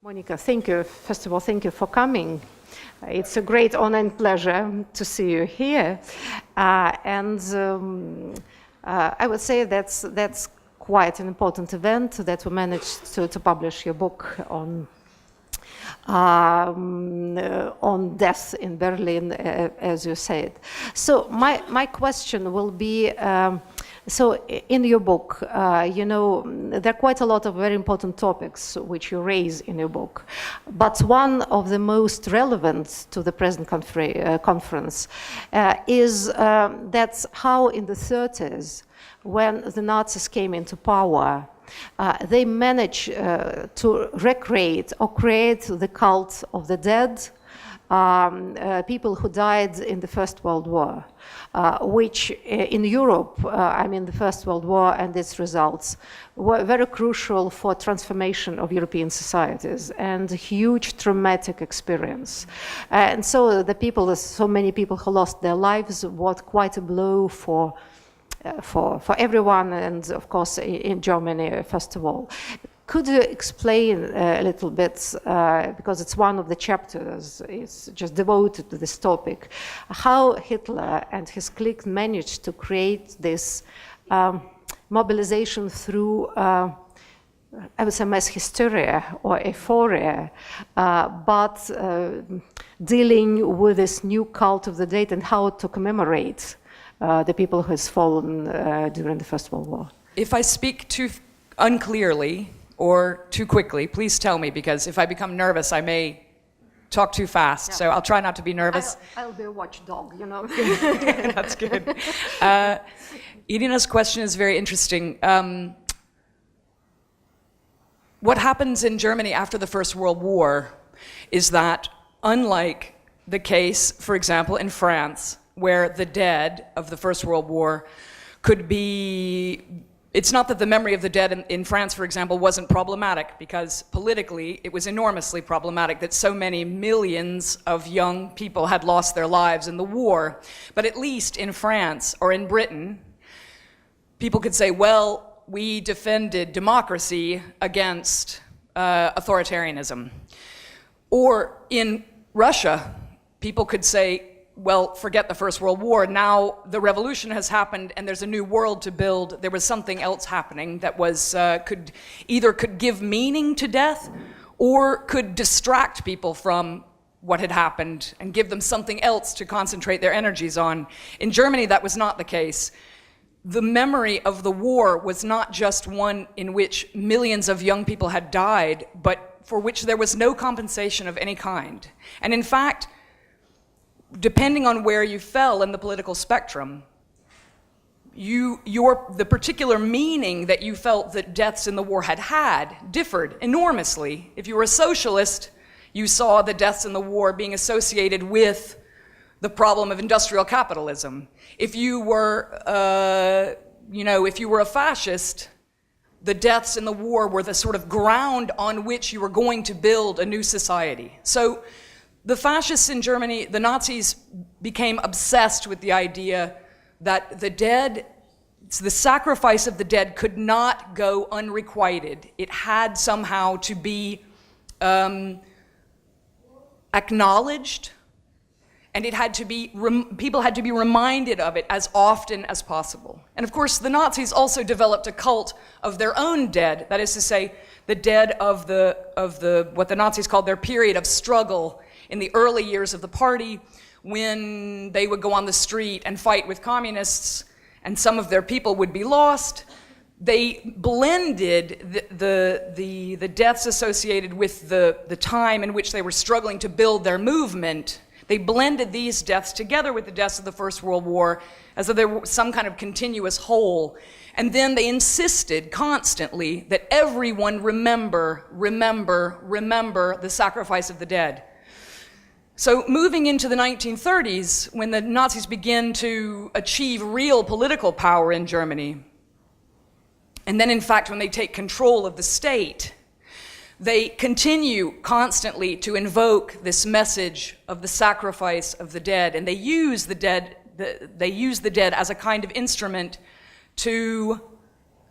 Monica, thank you. First of all, thank you for coming. It's a great honor and pleasure to see you here. I would say that's quite an important event that we managed to publish your book on death in Berlin, as you said. So my question will be, so in your book, there are quite a lot of very important topics which you raise in your book, but one of the most relevant to the present conference is that's how in the 30s, when the Nazis came into power, they managed to recreate or create the cult of the dead, people who died in the First World War, which in Europe, the First World War and its results were very crucial for transformation of European societies and a huge traumatic experience. And so so many people who lost their lives was quite a blow for everyone, and of course in Germany first of all. Could you explain a little bit, because it's one of the chapters, it's just devoted to this topic, how Hitler and his clique managed to create this mobilization through, I would say, mass hysteria or euphoria, but dealing with this new cult of the dead and how to commemorate the people who has fallen during the First World War. If I speak too unclearly or too quickly, please tell me, because if I become nervous, I may talk too fast. Yeah. So I'll try not to be nervous. I'll be a watchdog, That's good. Irina's question is very interesting. What happens in Germany after the First World War is that, unlike the case, for example, in France, where the dead of the First World War could be, it's not that the memory of the dead in France, for example, wasn't problematic, because politically it was enormously problematic that so many millions of young people had lost their lives in the war. But at least in France or in Britain, people could say, well, we defended democracy against authoritarianism. Or in Russia, people could say, well, forget the First World War. Now the revolution has happened and there's a new world to build. There was something else happening that was could give meaning to death or could distract people from what had happened and give them something else to concentrate their energies on. In Germany, that was not the case. The memory of the war was not just one in which millions of young people had died, but for which there was no compensation of any kind. And in fact, depending on where you fell in the political spectrum, the particular meaning that you felt that deaths in the war had differed enormously. If you were a socialist, you saw the deaths in the war being associated with the problem of industrial capitalism. If you were, if you were a fascist, the deaths in the war were the sort of ground on which you were going to build a new society. So the fascists in Germany, the Nazis, became obsessed with the idea that the sacrifice of the dead could not go unrequited. It had somehow to be acknowledged, and it had to be people had to be reminded of it as often as possible. And of course, the Nazis also developed a cult of their own dead, that is to say, the dead of the what the Nazis called their period of struggle in the early years of the party, when they would go on the street and fight with communists and some of their people would be lost. They blended the deaths associated with the time in which they were struggling to build their movement. They blended these deaths together with the deaths of the First World War as though there were some kind of continuous whole. And then they insisted constantly that everyone remember the sacrifice of the dead. So moving into the 1930s, when the Nazis begin to achieve real political power in Germany, and then in fact when they take control of the state, they continue constantly to invoke this message of the sacrifice of the dead, and they use the dead as a kind of instrument to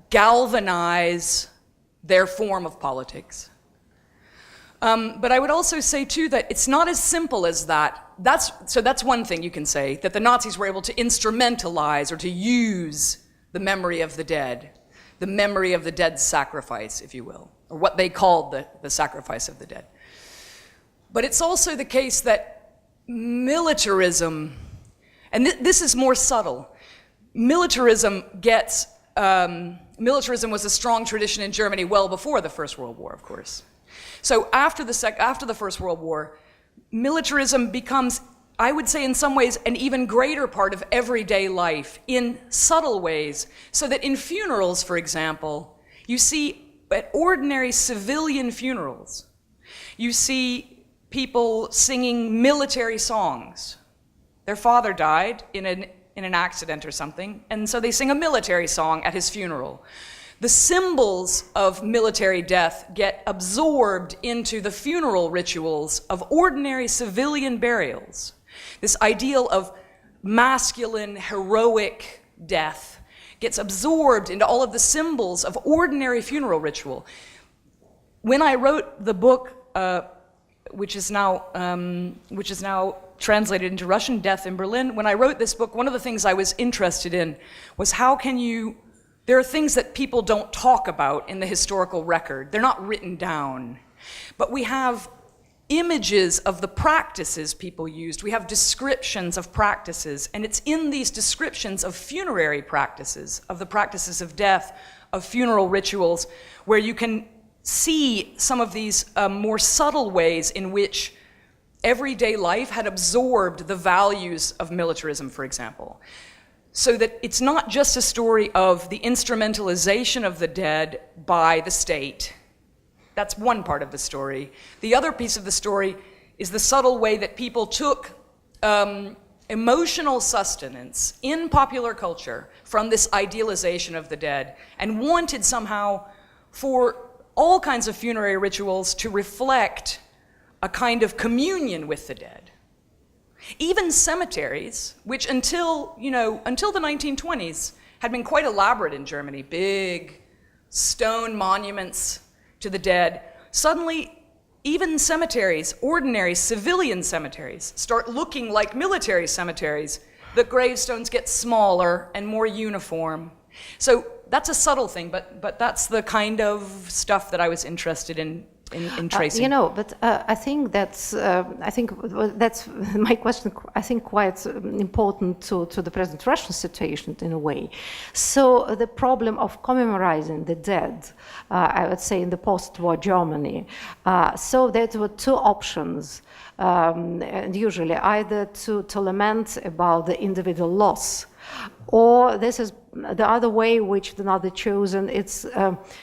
galvanize their form of politics. But I would also say, too, that it's not as simple as that. That's one thing you can say, that the Nazis were able to instrumentalize or to use the memory of the dead's sacrifice, if you will, or what they called the sacrifice of the dead. But it's also the case that militarism, and this is more subtle, militarism was a strong tradition in Germany well before the First World War, of course. So after the First World War, militarism becomes, I would say in some ways, an even greater part of everyday life in subtle ways, so that in funerals, for example, you see at ordinary civilian funerals, you see people singing military songs. Their father died in an accident or something, and so they sing a military song at his funeral. The symbols of military death get absorbed into the funeral rituals of ordinary civilian burials. This ideal of masculine, heroic death gets absorbed into all of the symbols of ordinary funeral ritual. When I wrote the book, which is now translated into Russian, Death in Berlin, when I wrote this book, one of the things I was interested in was there are things that people don't talk about in the historical record. They're not written down. But we have images of the practices people used. We have descriptions of practices, and it's in these descriptions of funerary practices, of the practices of death, of funeral rituals, where you can see some of these more subtle ways in which everyday life had absorbed the values of militarism, for example. So that it's not just a story of the instrumentalization of the dead by the state. That's one part of the story. The other piece of the story is the subtle way that people took emotional sustenance in popular culture from this idealization of the dead and wanted somehow for all kinds of funerary rituals to reflect a kind of communion with the dead. Even cemeteries, which until the 1920s had been quite elaborate in Germany, big stone monuments to the dead, suddenly even cemeteries, ordinary civilian cemeteries, start looking like military cemeteries. The gravestones get smaller and more uniform. So that's a subtle thing, but that's the kind of stuff that I was interested in tracing. But I think that's my question. I think quite important to the present Russian situation in a way. So the problem of commemorizing the dead, I would say in the post-war Germany. So there were two options, and usually either to lament about the individual loss, or this is the other way which the Nazi chosen. It's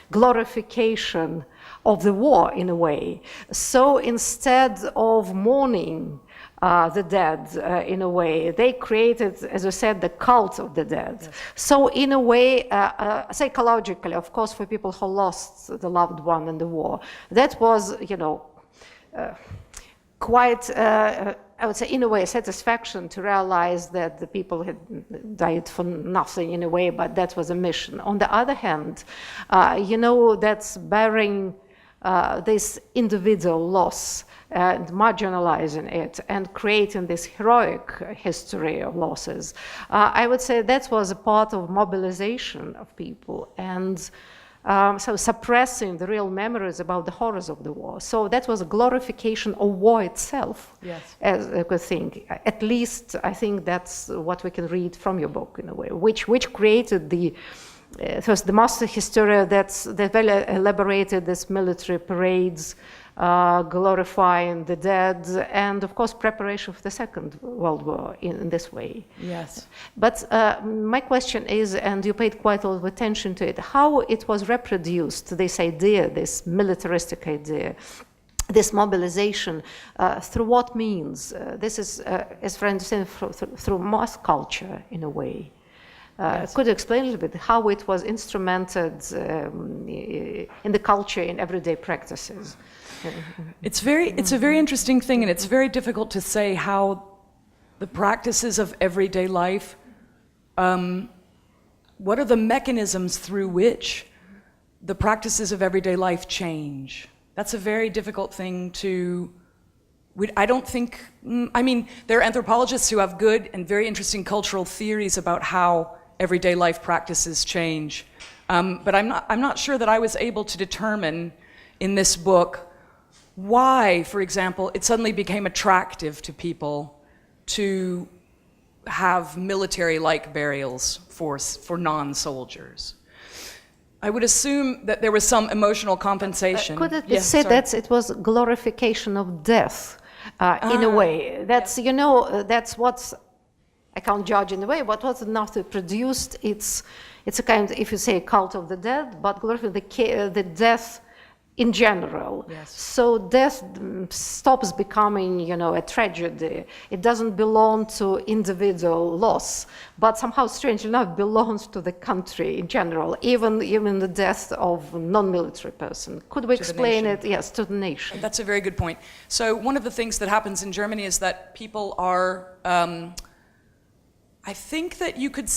glorification of the war in a way. So instead of mourning the dead in a way, they created, as I said, the cult of the dead. Yes. So in a way, psychologically, of course, for people who lost the loved one in the war, that was, quite, I would say, in a way, a satisfaction to realize that the people had died for nothing in a way, but that was a mission. On the other hand, that's bearing this individual loss and marginalizing it and creating this heroic history of losses. I would say that was a part of mobilization of people and so suppressing the real memories about the horrors of the war. So that was a glorification of war itself, yes, as I could think. At least I think that's what we can read from your book in a way, which created the first the master hysteria that well elaborated this military parades, glorifying the dead, and of course preparation for the Second World War in this way. Yes. But my question is, and you paid quite a lot of attention to it, how it was reproduced, this idea, this militaristic idea, this mobilization, through what means? This is, as far as I understand, through mass culture in a way. Yes. Could you explain a little bit how it was instrumented in the culture, in everyday practices? It's a very interesting thing, and it's very difficult to say how the practices of everyday life, what are the mechanisms through which the practices of everyday life change? That's a very difficult thing to... I don't think... I mean, there are anthropologists who have good and very interesting cultural theories about how everyday life practices change. But I'm not sure that I was able to determine in this book why, for example, it suddenly became attractive to people to have military-like burials for non-soldiers. I would assume that there was some emotional compensation. Could it be said that it was glorification of death in a way? That's, you know, that's what I can't judge in a way, but what the Nazi produced, it's a kind, if you say, cult of the dead, but glorifying the death in general. Yes. So death stops becoming, you know, a tragedy. It doesn't belong to individual loss, but somehow, strangely enough, belongs to the country in general, even the death of a non-military person. Could we explain it? Yes, to the nation. That's a very good point. So one of the things that happens in Germany is that people are... I think that you can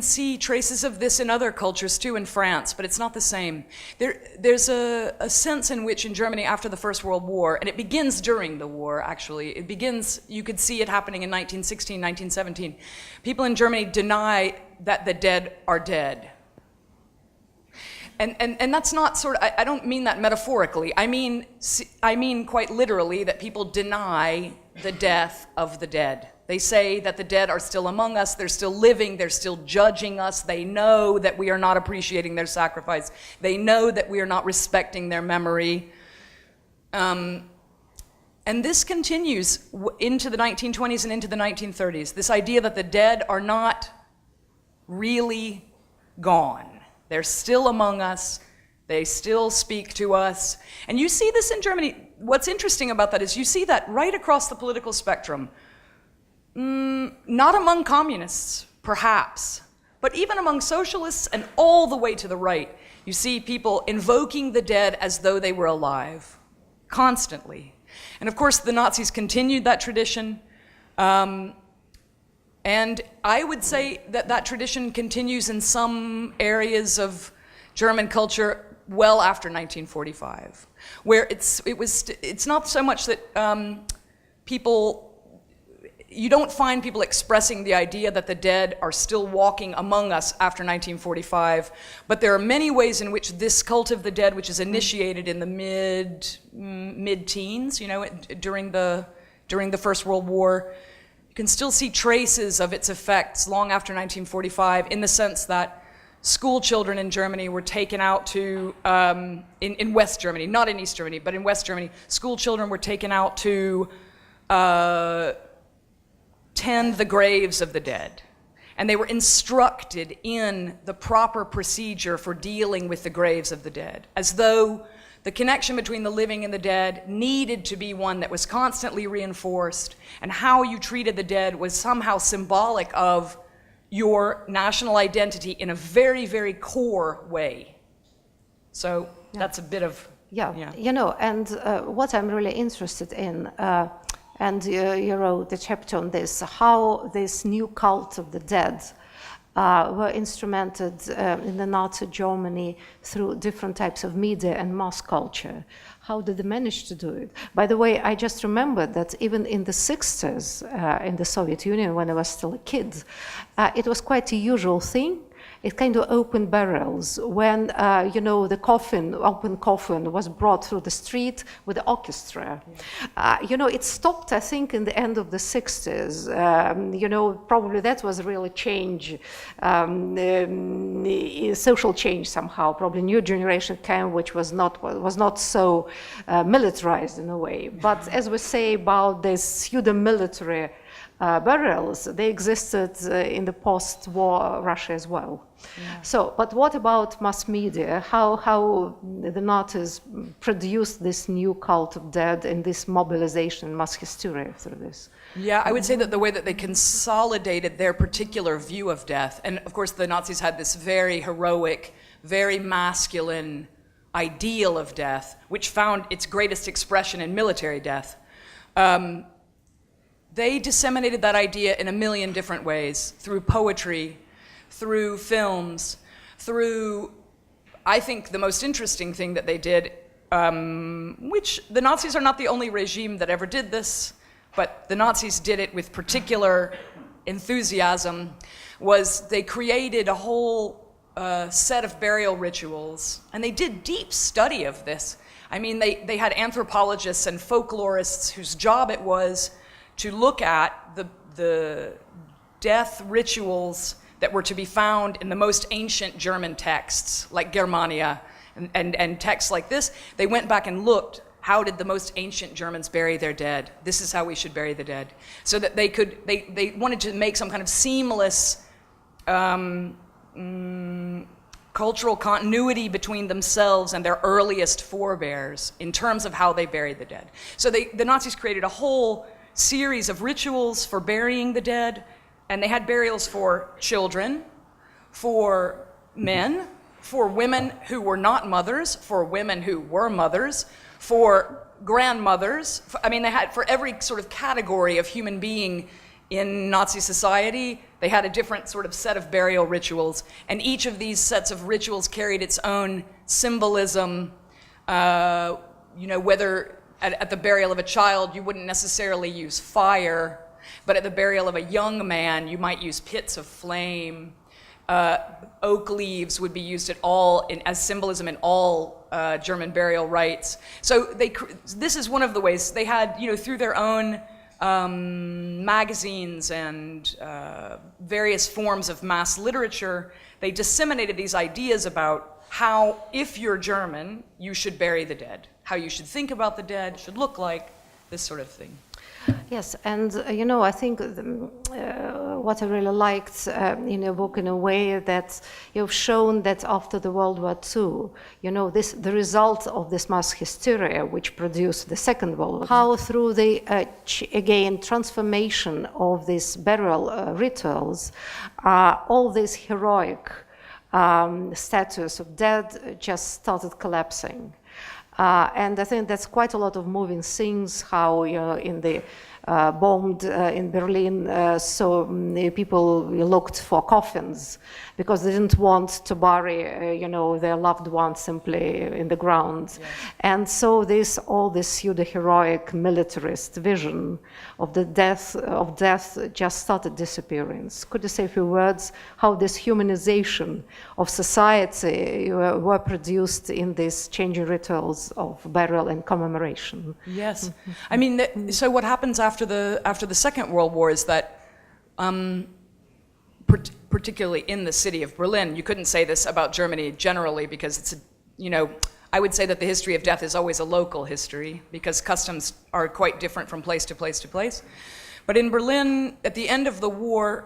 see traces of this in other cultures too, in France, but it's not the same. There's a sense in which in Germany after the First World War, and it begins during the war actually, you could see it happening in 1916, 1917. People in Germany deny that the dead are dead. And that's not sort of, I don't mean that metaphorically, I mean quite literally that people deny the death of the dead. They say that the dead are still among us, they're still living, they're still judging us, they know that we are not appreciating their sacrifice, they know that we are not respecting their memory. And this continues into the 1920s and into the 1930s, this idea that the dead are not really gone. They're still among us, they still speak to us. And you see this in Germany. What's interesting about that is you see that right across the political spectrum. Not among communists, perhaps, but even among socialists and all the way to the right, you see people invoking the dead as though they were alive, constantly. And of course, the Nazis continued that tradition, and I would say that that tradition continues in some areas of German culture well after 1945, where it's not so much that you don't find people expressing the idea that the dead are still walking among us after 1945, but there are many ways in which this cult of the dead, which is initiated in the mid-teens, you know, during the First World War, you can still see traces of its effects long after 1945, in the sense that school children in Germany were taken out to, in West Germany, not in East Germany, but in West Germany, school children were taken out to tend the graves of the dead. And they were instructed in the proper procedure for dealing with the graves of the dead, as though the connection between the living and the dead needed to be one that was constantly reinforced, and how you treated the dead was somehow symbolic of your national identity in a very, very core way. So that's a bit of... Yeah. You know, and what I'm really interested in, and you wrote a chapter on this, how this new cult of the dead were instrumented in the Nazi Germany through different types of media and mass culture. How did they manage to do it? By the way, I just remembered that even in the 60s, in the Soviet Union, when I was still a kid, it was quite a usual thing. It kind of opened barrels when, you know, the open coffin was brought through the street with the orchestra. You know, it stopped, I think, in the end of the 60s. You know, probably that was really change, social change somehow. Probably new generation came, which was not so militarized in a way. But as we say about this pseudo-military burials, they existed in the post-war Russia as well. Yeah. So, but what about mass media? How the Nazis produced this new cult of dead and this mobilization, mass hysteria through this? Yeah, I would say that the way that they consolidated their particular view of death, and of course the Nazis had this very heroic, very masculine ideal of death, which found its greatest expression in military death. They disseminated that idea in a million different ways, through poetry, through films, through, I think the most interesting thing that they did which the Nazis are not the only regime that ever did this, but the Nazis did it with particular enthusiasm, was they created a whole set of burial rituals, and they did deep study of this. I mean, they had anthropologists and folklorists whose job it was to look at the death rituals that were to be found in the most ancient German texts, like Germania, and texts like this. They went back and looked, how did the most ancient Germans bury their dead? This is how we should bury the dead. So that they wanted to make some kind of seamless cultural continuity between themselves and their earliest forebears in terms of how they buried the dead. So the Nazis created a whole series of rituals for burying the dead, and they had burials for children, for men, for women who were not mothers, for women who were mothers, for grandmothers. I mean, they had for every sort of category of human being in Nazi society, they had a different sort of set of burial rituals, and each of these sets of rituals carried its own symbolism. Whether at the burial of a child, you wouldn't necessarily use fire, but at the burial of a young man, you might use pits of flame. Oak leaves would be used as symbolism in all German burial rites. So this is one of the ways they had, through their own magazines and various forms of mass literature, they disseminated these ideas about how, if you're German, you should bury the dead, how you should think about the dead, should look like, this sort of thing. Yes, and I think what I really liked in your book, in a way, that you've shown that after the World War II, the result of this mass hysteria, which produced the Second World War, how through the transformation of these burial rituals, all these heroic statues of dead just started collapsing. And I think that's quite a lot of moving things, how in the bombed in Berlin, so people looked for coffins because they didn't want to bury their loved ones simply in the ground. Yes. And so all this pseudo-heroic militarist vision of the death just started disappearing. Could you say a few words how this humanization of society were produced in these changing rituals of burial and commemoration? Yes. I mean, so what happens after the Second World War is that, particularly in the city of Berlin, you couldn't say this about Germany generally because I would say that the history of death is always a local history because customs are quite different from place to place to place. But in Berlin, at the end of the war,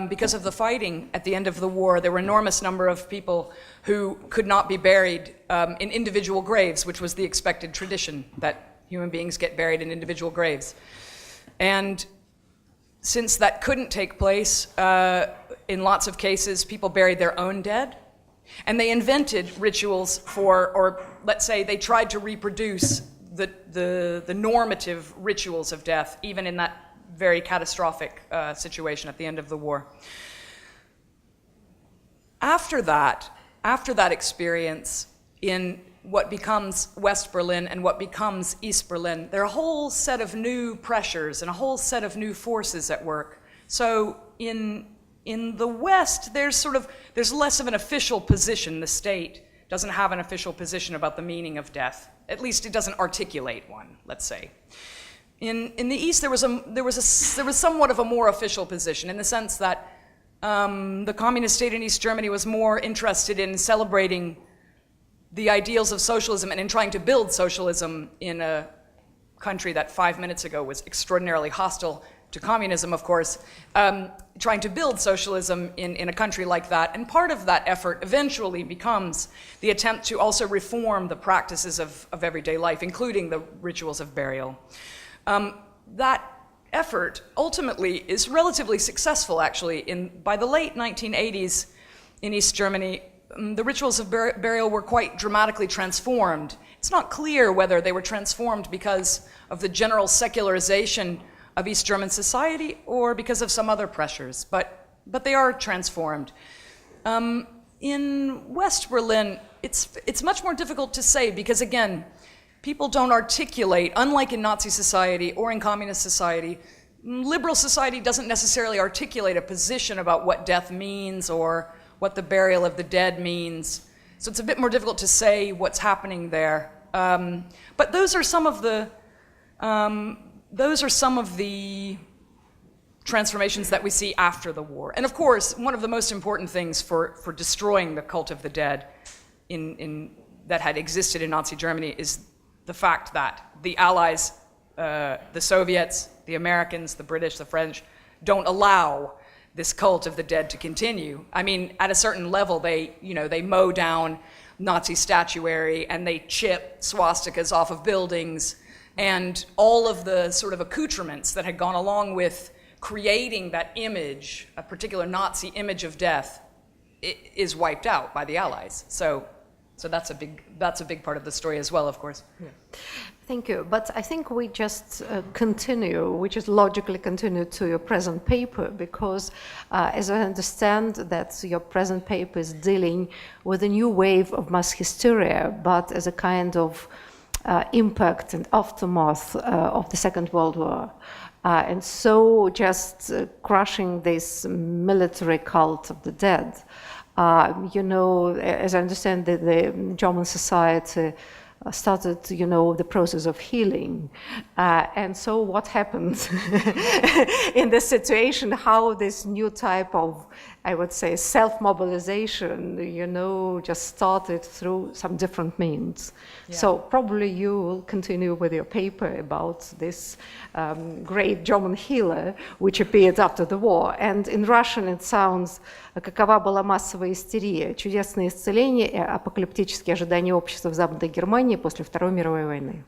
because of the fighting at the end of the war, there were an enormous number of people who could not be buried in individual graves, which was the expected tradition, that human beings get buried in individual graves. And since that couldn't take place, in lots of cases, people buried their own dead. And they invented rituals or let's say they tried to reproduce the normative rituals of death, even in that very catastrophic situation at the end of the war. After that experience in what becomes West Berlin and what becomes East Berlin, there are a whole set of new pressures and a whole set of new forces at work. So in the West, there's less of an official position. The state doesn't have an official position about the meaning of death. At least it doesn't articulate one, let's say. In the East, there was somewhat of a more official position in the sense that the communist state in East Germany was more interested in celebrating the ideals of socialism and in trying to build socialism in a country that 5 minutes ago was extraordinarily hostile to communism, of course, trying to build socialism in a country like that. And part of that effort eventually becomes the attempt to also reform the practices of everyday life, including the rituals of burial. That effort ultimately is relatively successful, actually. By the late 1980s in East Germany, the rituals of burial were quite dramatically transformed. It's not clear whether they were transformed because of the general secularization of East German society or because of some other pressures, but they are transformed. In West Berlin, it's much more difficult to say because, again, people don't articulate, unlike in Nazi society or in communist society, liberal society doesn't necessarily articulate a position about what death means or what the burial of the dead means. So it's a bit more difficult to say what's happening there. But those are some of the transformations that we see after the war. And of course, one of the most important things for destroying the cult of the dead that had existed in Nazi Germany is the fact that the Allies, the Soviets, the Americans, the British, the French, don't allow this cult of the dead to continue. I mean, at a certain level, they mow down Nazi statuary and they chip swastikas off of buildings, and all of the sort of accoutrements that had gone along with creating that image, a particular Nazi image of death, is wiped out by the Allies. So that's a big part of the story as well, of course. Yeah. Thank you. But I think we just we just logically continue to your present paper because, as I understand, that your present paper is dealing with a new wave of mass hysteria, but as a kind of impact and aftermath of the Second World War. And so just crushing this military cult of the dead. As I understand, the German society started, the process of healing. And so what happened in this situation, how this new type of, I would say, self-mobilization, just started through some different means. Yeah. So probably you will continue with your paper about this great German healer, which appeared after the war. And in Russian it sounds «Какова была массовая истерия? Чудесное исцеление и апокалиптические ожидания общества в Западной Германии после Второй мировой войны».